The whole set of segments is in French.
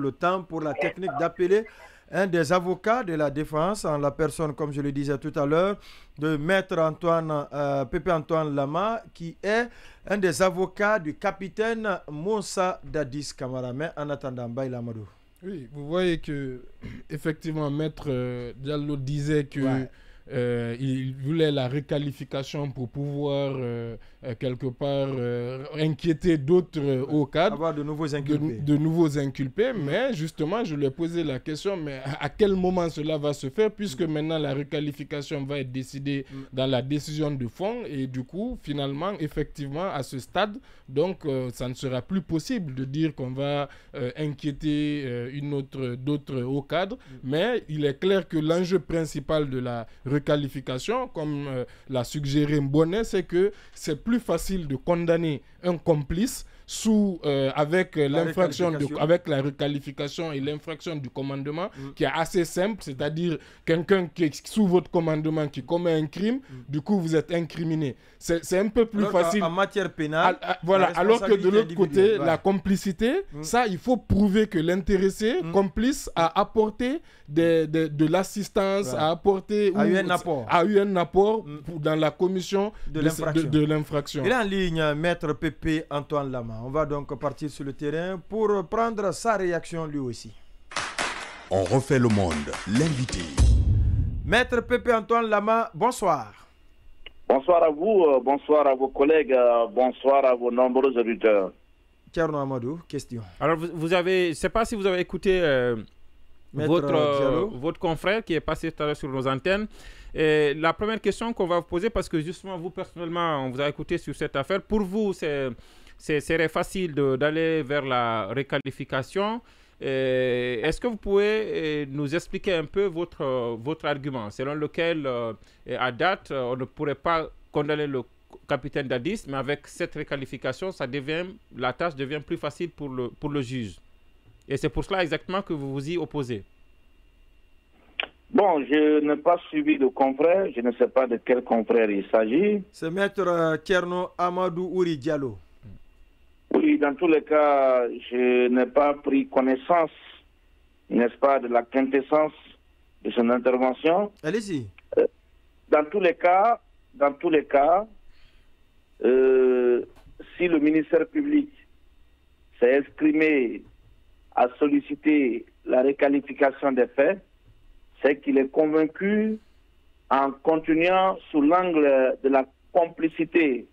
le temps pour la technique d'appeler un des avocats de la défense, en la personne, comme je le disais tout à l'heure, de Maître Pépé Antoine Lama, qui est un des avocats du capitaine Moussa Dadis Camara. Mais en attendant, Baïla Amadou. Oui, vous voyez que, effectivement, Maître Diallo disait que il voulait la requalification pour pouvoir, quelque part, inquiéter d'autres hauts cadres. Avoir de nouveaux inculpés. De nouveaux inculpés, mais justement, je lui ai posé la question, mais à quel moment cela va se faire, puisque maintenant la requalification va être décidée dans la décision de fond, et du coup, finalement, effectivement, à ce stade, donc, ça ne sera plus possible de dire qu'on va inquiéter d'autres hauts cadres, mais il est clair que l'enjeu principal de la requalification, comme l'a suggéré Mbonnet, c'est que c'est plus facile de condamner un complice avec avec la requalification et l'infraction du commandement, qui est assez simple, c'est-à-dire quelqu'un qui est sous votre commandement qui commet un crime, du coup vous êtes incriminé. C'est un peu plus facile. En matière pénale, voilà, alors que de l'autre côté, la complicité, ça, il faut prouver que l'intéressé complice a apporté de l'assistance, a eu un apport dans la commission de l'infraction. Il est en ligne, Maître Pépé Antoine Lama. On va donc partir sur le terrain pour prendre sa réaction lui aussi. On refait le monde, l'invité. Maître Pépé Antoine Lama, bonsoir. Bonsoir à vous, bonsoir à vos collègues, bonsoir à vos nombreux auditeurs. Thierno Amadou, question. Alors vous avez, je ne sais pas si vous avez écouté votre confrère qui est passé tout à l'heure sur nos antennes. Et la première question qu'on va vous poser, parce que justement vous personnellement, on vous a écouté sur cette affaire, pour vous serait facile d'aller vers la requalification. Est-ce que vous pouvez nous expliquer un peu votre argument selon lequel, à date, on ne pourrait pas condamner le capitaine Dadis, mais avec cette requalification, la tâche devient plus facile pour le juge. Et c'est pour cela exactement que vous vous y opposez. Bon, je n'ai pas suivi de confrère, je ne sais pas de quel confrère il s'agit. C'est Maître Thierno Amadou Ouri Diallo. Oui, dans tous les cas, je n'ai pas pris connaissance, n'est-ce pas, de la quintessence de son intervention. Allez-y. Dans tous les cas, si le ministère public s'est exprimé à solliciter la requalification des faits, c'est qu'il est convaincu, en continuant sous l'angle de la complicité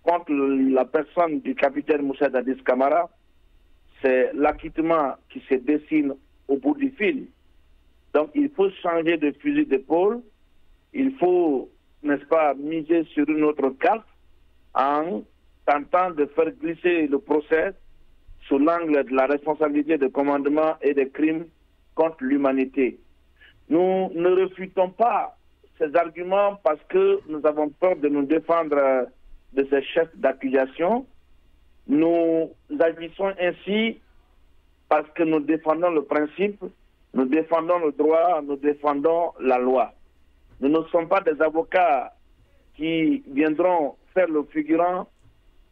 contre la personne du capitaine Moussa Dadis Camara, c'est l'acquittement qui se dessine au bout du fil. Donc il faut changer de fusil d'épaule, il faut, n'est-ce pas, miser sur une autre carte en tentant de faire glisser le procès sous l'angle de la responsabilité de commandement et des crimes contre l'humanité. Nous ne refutons pas ces arguments parce que nous avons peur de nous défendre de ces chefs d'accusation. Nous agissons ainsi parce que nous défendons le principe, nous défendons le droit, nous défendons la loi. Nous ne sommes pas des avocats qui viendront faire le figurant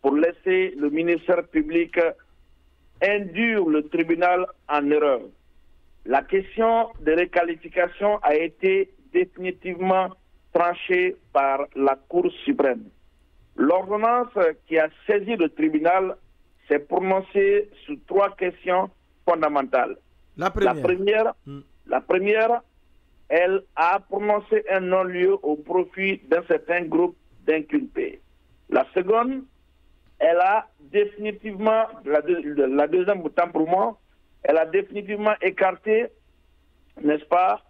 pour laisser le ministère public induire le tribunal en erreur. La question de requalification a été définitivement tranchée par la Cour suprême. L'ordonnance qui a saisi le tribunal s'est prononcée sur 3 questions fondamentales. La première, elle a prononcé un non-lieu au profit d'un certain groupe d'inculpés. La seconde, elle a définitivement, la deuxième autant pour moi, elle a définitivement écarté, n'est-ce pas,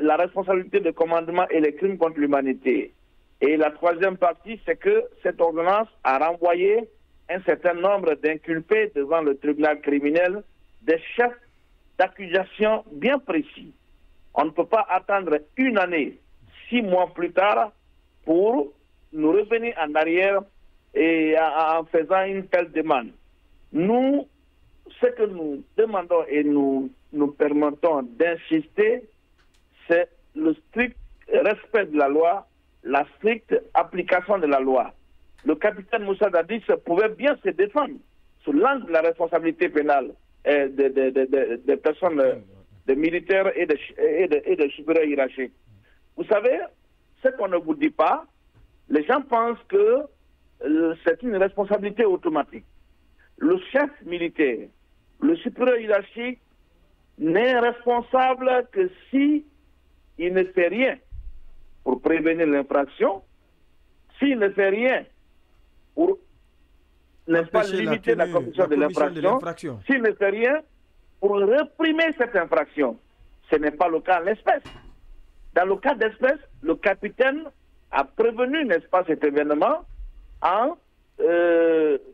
la responsabilité de commandement et les crimes contre l'humanité. Et la troisième partie, c'est que cette ordonnance a renvoyé un certain nombre d'inculpés devant le tribunal criminel, des chefs d'accusation bien précis. On ne peut pas attendre une année, 6 mois plus tard, pour nous revenir en arrière et en faisant une telle demande. Nous, ce que nous demandons et nous permettons d'insister, c'est le strict respect de la loi, la stricte application de la loi. Le capitaine Moussa Dadis pouvait bien se défendre sous l'angle de la responsabilité pénale. des personnes, des militaires et des supérieurs hiérarchiques. Vous savez, ce qu'on ne vous dit pas, les gens pensent que c'est une responsabilité automatique. Le chef militaire, le supérieur hiérarchique, n'est responsable que si il ne fait rien pour prévenir l'infraction, s'il ne fait rien pour, n'est-ce pas, limiter la commission de l'infraction, s'il ne fait rien pour réprimer cette infraction. Ce n'est pas le cas en l'espèce. Dans le cas d'espèce, le capitaine a prévenu, n'est-ce pas, cet événement en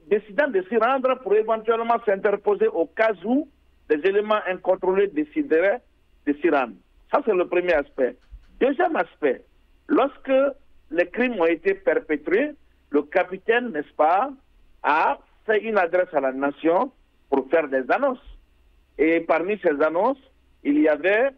décidant de s'y rendre pour éventuellement s'interposer au cas où des éléments incontrôlés décideraient de s'y rendre. Ça, c'est le premier aspect. Deuxième aspect, lorsque les crimes ont été perpétrés, le capitaine, n'est-ce pas, a fait une adresse à la nation pour faire des annonces. Et parmi ces annonces, il y avait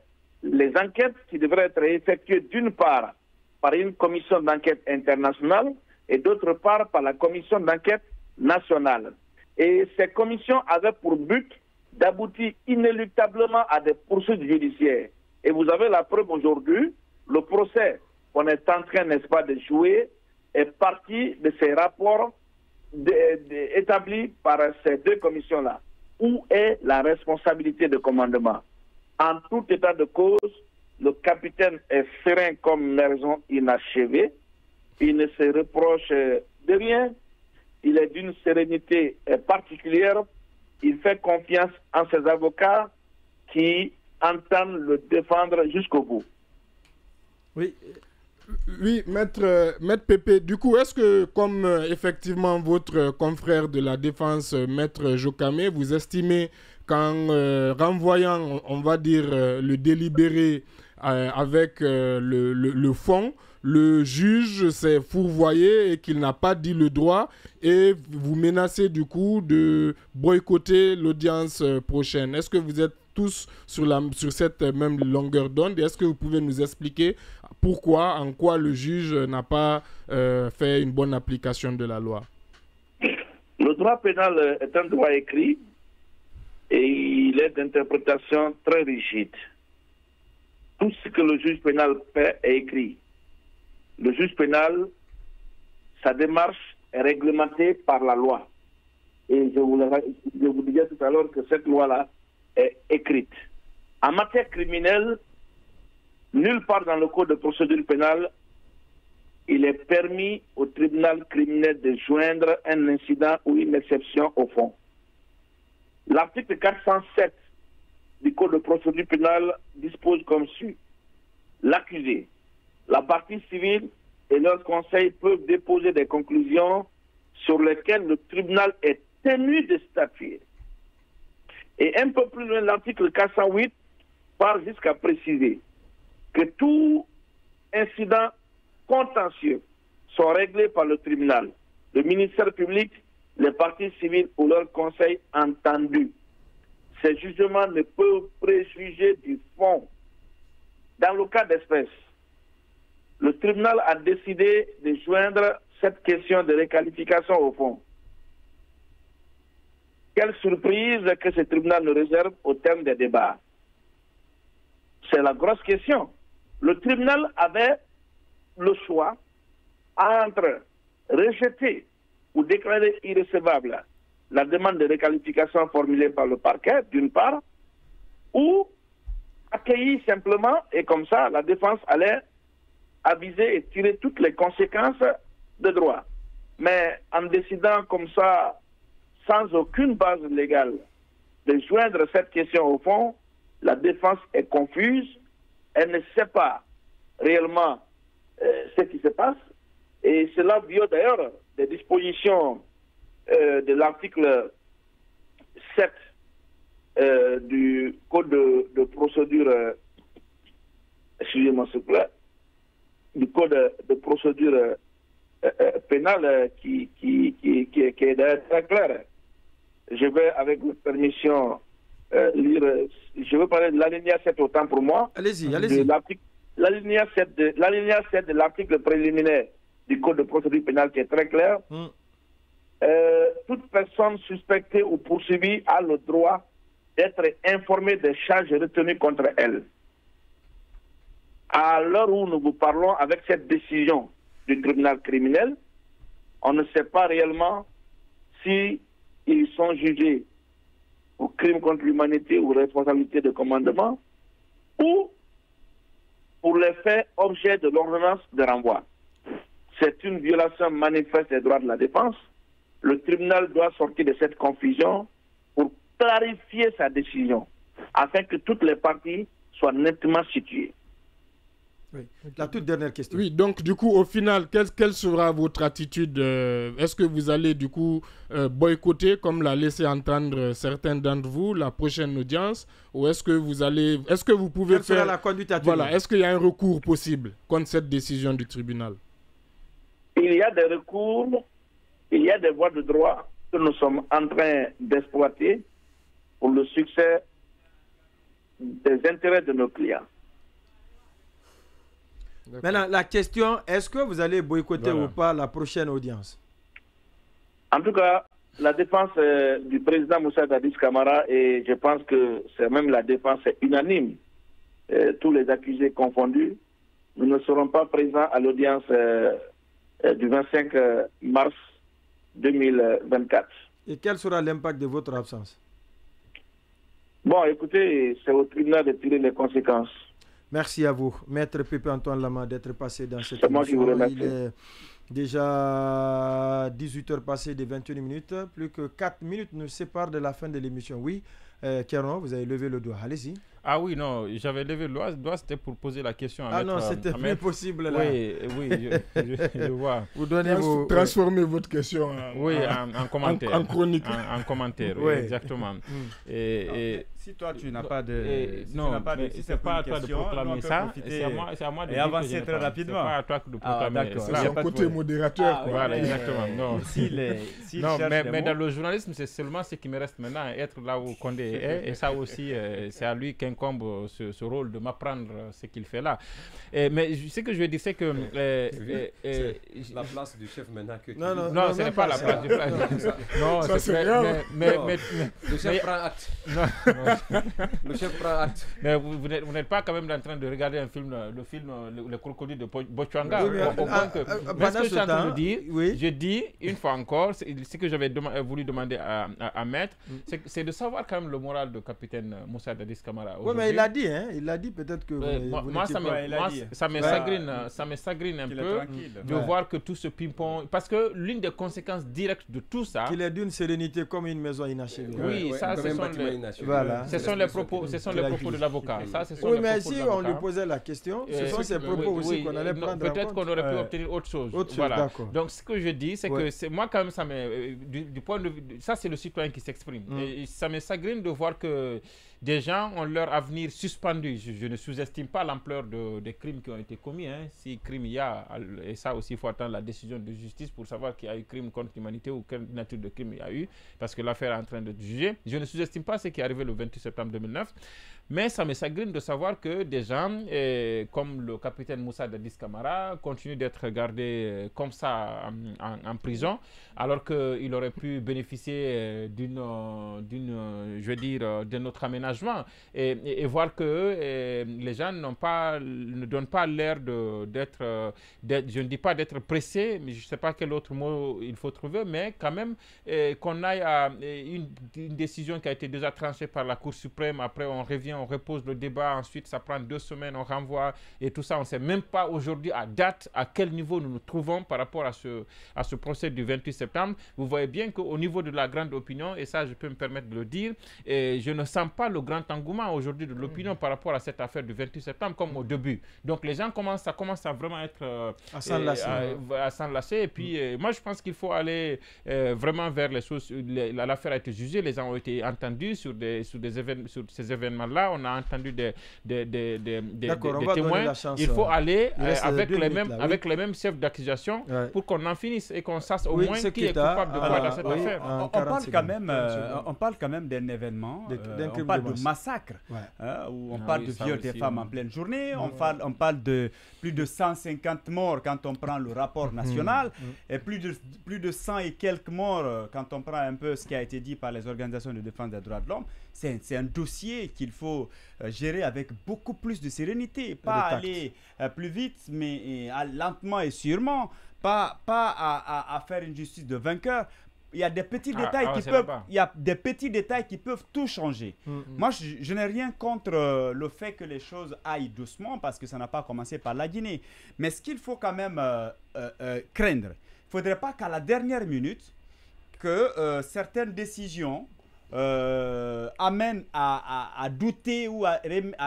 les enquêtes qui devraient être effectuées d'une part par une commission d'enquête internationale et d'autre part par la commission d'enquête nationale. Et ces commissions avaient pour but d'aboutir inéluctablement à des poursuites judiciaires. Et vous avez la preuve aujourd'hui, le procès qu'on est en train, n'est-ce pas, de jouer est parti de ces rapports établis par ces deux commissions-là. Où est la responsabilité de commandement? En tout état de cause, le capitaine est serein comme maison inachevée. Il ne se reproche de rien. Il est d'une sérénité particulière. Il fait confiance en ses avocats qui entendent le défendre jusqu'au bout. Oui. Oui, maître Pépé, du coup, est-ce que, comme effectivement votre confrère de la défense, maître Jokame, vous estimez qu'en renvoyant, on va dire, le délibéré avec le fond, le juge s'est fourvoyé et qu'il n'a pas dit le droit et vous menacez du coup de boycotter l'audience prochaine? Est-ce que vous êtes tous sur cette même longueur d'onde? Est-ce que vous pouvez nous expliquer pourquoi, en quoi le juge n'a pas fait une bonne application de la loi? Le droit pénal est un droit écrit et il est d'interprétation très rigide. Tout ce que le juge pénal fait est écrit. Le juge pénal, sa démarche est réglementée par la loi. Et je vous disais tout à l'heure que cette loi-là est écrite. En matière criminelle, nulle part dans le code de procédure pénale, il est permis au tribunal criminel de joindre un incident ou une exception au fond. L'article 407 du code de procédure pénale dispose comme suit. L'accusé, la partie civile et leur conseil peuvent déposer des conclusions sur lesquelles le tribunal est tenu de statuer. Et un peu plus loin, l'article 408 part jusqu'à préciser que tout incident contentieux sont réglés par le tribunal, le ministère public, les parties civiles ou leurs conseils entendus. Ces jugements ne peuvent préjuger du fond. Dans le cas d'espèce, le tribunal a décidé de joindre cette question de réqualification au fond. Quelle surprise que ce tribunal nous réserve au terme des débats. C'est la grosse question. Le tribunal avait le choix entre rejeter ou déclarer irrecevable la demande de réqualification formulée par le parquet, d'une part, ou accueillir simplement, et comme ça, la défense allait aviser et tirer toutes les conséquences de droit. Mais en décidant comme ça, sans aucune base légale, de joindre cette question au fond, la défense est confuse, elle ne sait pas réellement ce qui se passe, et cela viole d'ailleurs des dispositions de l'article 7 du Code de procédure, excusez-moi s'il vous plaît, du Code de procédure pénale qui est très clair. Je vais, avec votre permission, lire, je veux parler de l'alinéa 7 autant pour moi. Allez-y, allez-y. L'alinéa 7 de l'article préliminaire du Code de procédure pénale qui est très clair. Toute personne suspectée ou poursuivie a le droit d'être informée des charges retenues contre elle. À l'heure où nous vous parlons, avec cette décision du tribunal criminel, on ne sait pas réellement si ils sont jugés pour crime contre l'humanité ou responsabilité de commandement, ou pour les faits objet de l'ordonnance de renvoi. C'est une violation manifeste des droits de la défense. Le tribunal doit sortir de cette confusion pour clarifier sa décision, afin que toutes les parties soient nettement situées. Oui. La toute dernière question. Oui, donc du coup, au final, quelle sera votre attitude Est-ce que vous allez du coup boycotter, comme l'a laissé entendre certains d'entre vous, la prochaine audience, ou est-ce que vous pouvez Quelle sera la conduite à tenir? Voilà, est-ce qu'il y a un recours possible contre cette décision du tribunal? Il y a des recours, il y a des voies de droit que nous sommes en train d'exploiter pour le succès des intérêts de nos clients. Maintenant, la question, est-ce que vous allez boycotter ou pas la prochaine audience? En tout cas, la défense du président Moussa Dadis Camara, et je pense que c'est même la défense unanime, tous les accusés confondus, nous ne serons pas présents à l'audience du 25 mars 2024. Et quel sera l'impact de votre absence? Bon, écoutez, c'est au tribunal de tirer les conséquences. Merci à vous, Maître Pépé Antoine Lama, d'être passé dans cette émission. C'est moi qui vous remercie. Il est déjà 18h passées de 21 minutes. Plus que 4 minutes nous séparent de la fin de l'émission. Oui, Kéron, vous avez levé le doigt. Allez-y. Ah oui, non, j'avais levé le doigt, c'était pour poser la question à Maître. Ah non, c'était plus possible là. Oui, je vois. Vous donnez transformez votre question en commentaire. En chronique. En commentaire, oui, exactement. Si toi, tu n'as pas de... non, si c'est pas à toi de proclamer ça, c'est à moi de dire avancer très rapidement. C'est pas à toi de proclamer ça. C'est son côté modérateur. Voilà, exactement. Non, non mais dans le journalisme, c'est seulement ce qui me reste maintenant, être là où Condé est. Et ça aussi, c'est à lui qu'incombe ce rôle de m'apprendre ce qu'il fait là. Mais ce que je veux dire, c'est que... c'est la place du chef maintenant que tu... Non, ce n'est pas la place du chef. Non, c'est vrai. Mais le chef prend acte. Le chef prend acte. Mais vous n'êtes pas quand même en train de regarder le film Le Crocodile de Bochwanga. Mais ce que je suis en train de dire, je dis une fois encore, ce que j'avais voulu demander à Maître, c'est de savoir quand même le moral de capitaine Moussa Dadis Camara. Oui, mais il l'a dit, hein. Il a dit peut-être que moi, ça me sagrine un peu de voir que tout ce ping-pong... Parce que l'une des conséquences directes de tout ça... Qu'il est d'une sérénité comme une maison inachevée. Oui, ça, ce sont les propos de l'avocat. Oui, mais si on lui posait la question, ce sont ces propos aussi qu'on allait prendre en compte. Peut-être qu'on aurait pu obtenir autre chose. Voilà. Donc, ce que je dis, c'est que moi, quand même, du point de vue... Ça, c'est le citoyen qui s'exprime. Et ça me sagrine de voir que des gens ont leur avenir suspendu. Je ne sous-estime pas l'ampleur des crimes qui ont été commis. Si crime il y a, et ça aussi, il faut attendre la décision de justice pour savoir qu'il y a eu crime contre l'humanité ou quelle nature de crime il y a eu, parce que l'affaire est en train de juger. Je ne sous-estime pas ce qui est arrivé le 28 septembre 2009. Mais ça me sagrine de savoir que des gens, comme le capitaine Moussa Dadis Camara, continuent d'être gardés comme ça en prison, alors qu'il aurait pu bénéficier de notre aménagement et voir que les gens ne donnent pas l'air d'être, je ne dis pas d'être pressés, mais je ne sais pas quel autre mot il faut trouver, mais quand même qu'on aille à une décision qui a été déjà tranchée par la Cour suprême, après on revient, on repose le débat, ensuite ça prend 2 semaines, on renvoie et tout ça. On ne sait même pas aujourd'hui à date à quel niveau nous nous trouvons par rapport à ce procès du 28 septembre. Vous voyez bien qu'au niveau de la grande opinion, et ça je peux me permettre de le dire, je ne sens pas le grand engouement aujourd'hui de l'opinion par rapport à cette affaire du 28 septembre comme au début. Donc les gens ça commence à vraiment être à s'enlacer. Et puis moi je pense qu'il faut aller vraiment vers les choses. L'affaire a été jugée, les gens ont été entendus sur ces événements-là. là, on a entendu des témoins. Il faut aller avec les mêmes chefs d'accusation pour qu'on en finisse et qu'on sache au moins qui est coupable de quoi dans cette affaire. On parle quand même d'un événement, on parle de massacre, où on parle de viol des femmes en pleine journée, on parle de plus de 150 morts quand on prend le rapport national, et plus de 100 et quelques morts quand on prend un peu ce qui a été dit par les organisations de défense des droits de l'homme. C'est un dossier qu'il faut gérer avec beaucoup plus de sérénité, pas aller plus vite, mais lentement et sûrement, pas à faire une justice de vainqueur. Il y a des petits détails qui peuvent tout changer. Moi, je n'ai rien contre le fait que les choses aillent doucement parce que ça n'a pas commencé par la Guinée. Mais ce qu'il faut quand même craindre, il ne faudrait pas qu'à la dernière minute, que certaines décisions amènent à douter ou à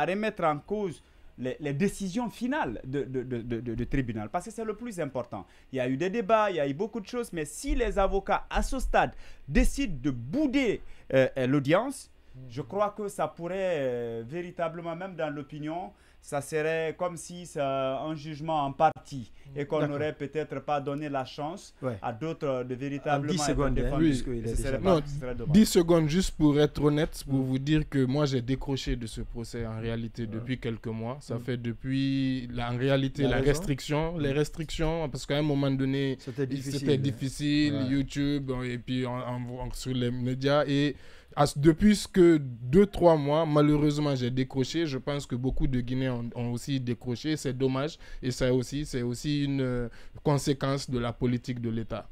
remettre en cause les décisions finales de tribunal, parce que c'est le plus important. Il y a eu des débats, il y a eu beaucoup de choses, mais si les avocats, à ce stade, décident de bouder l'audience, je crois que ça pourrait véritablement, même dans l'opinion, ça serait comme si c'est un jugement en partie et qu'on n'aurait peut-être pas donné la chance à d'autres de véritablement 10 secondes, défendus. 10 secondes juste pour être honnête, pour vous dire que moi j'ai décroché de ce procès en réalité depuis quelques mois. Ça fait depuis en réalité les restrictions, parce qu'à un moment donné c'était difficile, YouTube et puis sur les médias, et depuis que 2-3 mois, malheureusement, j'ai décroché. Je pense que beaucoup de Guinéens ont aussi décroché. C'est dommage. Et c'est aussi une conséquence de la politique de l'État.